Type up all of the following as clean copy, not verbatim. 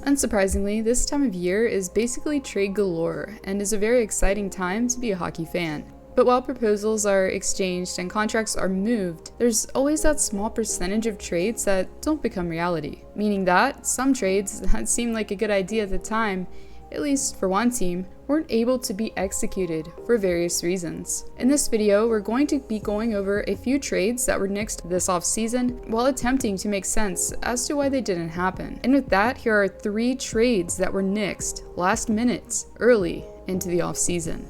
Unsurprisingly, this time of year is basically trade galore and is a very exciting time to be a hockey fan. But while proposals are exchanged and contracts are moved, there's always that small percentage of trades that don't become reality, meaning that some trades that seemed like a good idea at the time, at least for one team, weren't able to be executed for various reasons. In this video, we're going to be going over a few trades that were nixed this offseason while attempting to make sense as to why they didn't happen. And with that, here are 3 trades that were nixed last minute, early into the offseason.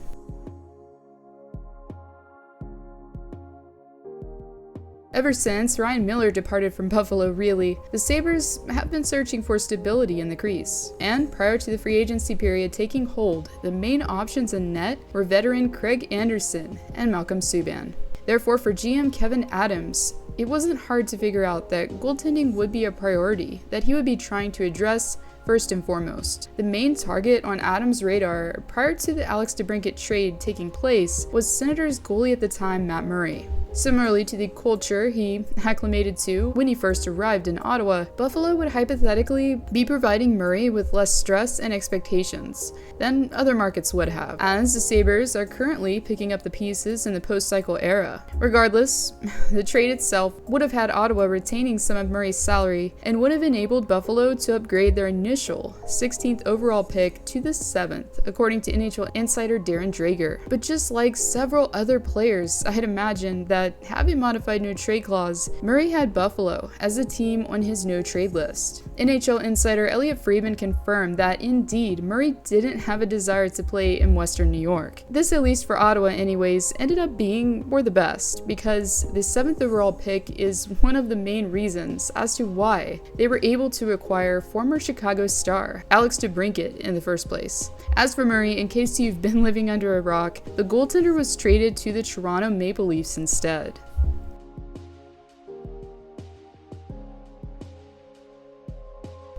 Ever since Ryan Miller departed from Buffalo, really, the Sabres have been searching for stability in the crease. And prior to the free agency period taking hold, the main options in net were veteran Craig Anderson and Malcolm Subban. Therefore, for GM Kevin Adams, it wasn't hard to figure out that goaltending would be a priority that he would be trying to address first and foremost. The main target on Adams' radar prior to the Alex DeBrincat trade taking place was Senators goalie at the time, Matt Murray. Similarly to the culture he acclimated to when he first arrived in Ottawa, Buffalo would hypothetically be providing Murray with less stress and expectations than other markets would have, as the Sabres are currently picking up the pieces in the post-cycle era. Regardless, the trade itself would have had Ottawa retaining some of Murray's salary and would have enabled Buffalo to upgrade their initial 16th overall pick to the 7th, according to NHL insider Darren Drager. But just like several other players, I'd imagine that having modified no trade clause, Murray had Buffalo as a team on his no trade list. NHL insider Elliotte Friedman confirmed that indeed Murray didn't have a desire to play in Western New York. This, at least for Ottawa anyways, ended up being for the best because the 7th overall pick is one of the main reasons as to why they were able to acquire former Chicago star Alex DeBrincat in the first place. As for Murray, in case you've been living under a rock, the goaltender was traded to the Toronto Maple Leafs instead.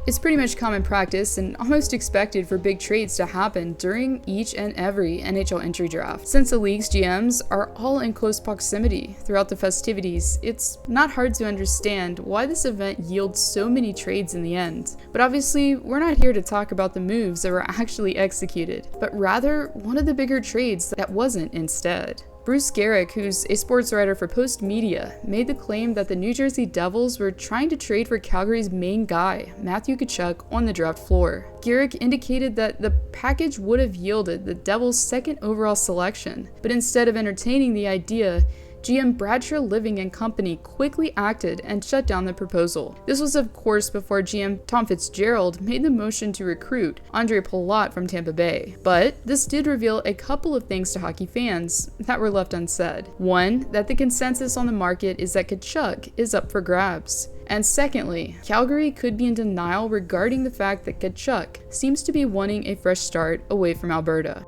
It's pretty much common practice and almost expected for big trades to happen during each and every NHL entry draft. Since the league's GMs are all in close proximity throughout the festivities, it's not hard to understand why this event yields so many trades in the end. But obviously, we're not here to talk about the moves that were actually executed, but rather one of the bigger trades that wasn't instead. Bruce Garrick, who's a sports writer for Post Media, made the claim that the New Jersey Devils were trying to trade for Calgary's main guy, Matthew Tkachuk, on the draft floor. Garrick indicated that the package would have yielded the Devils' 2nd overall selection, but instead of entertaining the idea, GM Bradshaw Living and Company quickly acted and shut down the proposal. This was of course before GM Tom Fitzgerald made the motion to recruit Andre Palat from Tampa Bay. But this did reveal a couple of things to hockey fans that were left unsaid. One, that the consensus on the market is that Tkachuk is up for grabs. And secondly, Calgary could be in denial regarding the fact that Tkachuk seems to be wanting a fresh start away from Alberta.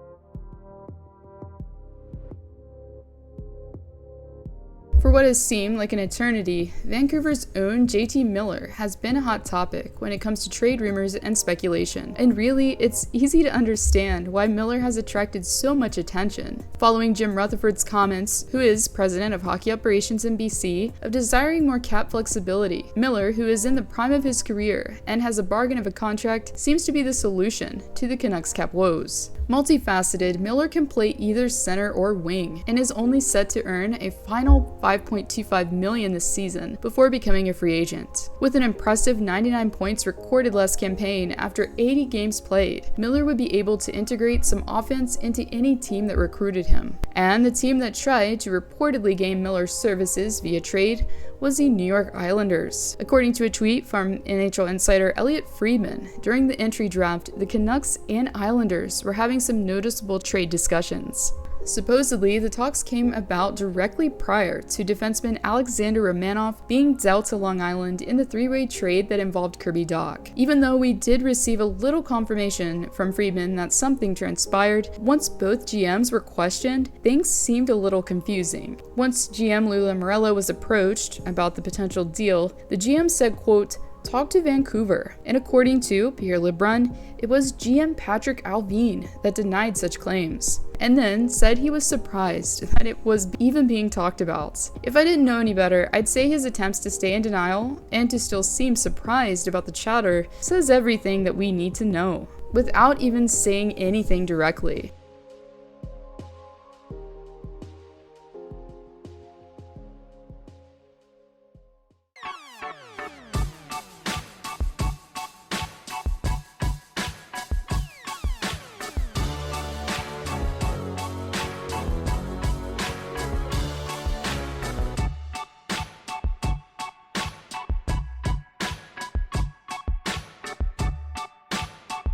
For what has seemed like an eternity, Vancouver's own JT Miller has been a hot topic when it comes to trade rumors and speculation. And really, it's easy to understand why Miller has attracted so much attention. Following Jim Rutherford's comments, who is president of hockey operations in BC, of desiring more cap flexibility, Miller, who is in the prime of his career and has a bargain of a contract, seems to be the solution to the Canucks' cap woes. Multifaceted, Miller can play either center or wing and is only set to earn a final $5.25 million this season before becoming a free agent. With an impressive 99 points recorded last campaign after 80 games played, Miller would be able to integrate some offense into any team that recruited him. And the team that tried to reportedly gain Miller's services via trade was the New York Islanders. According to a tweet from NHL insider Elliotte Friedman, during the entry draft, the Canucks and Islanders were having some noticeable trade discussions. Supposedly, the talks came about directly prior to defenseman Alexander Romanov being dealt to Long Island in the 3-way trade that involved Kirby Dach. Even though we did receive a little confirmation from Friedman that something transpired, once both GMs were questioned, things seemed a little confusing. Once GM Lou Lamoriello was approached about the potential deal, the GM said, quote, talked to Vancouver, and according to Pierre Lebrun, it was GM Patrick Allvin that denied such claims, and then said he was surprised that it was even being talked about. If I didn't know any better, I'd say his attempts to stay in denial and to still seem surprised about the chatter says everything that we need to know, without even saying anything directly.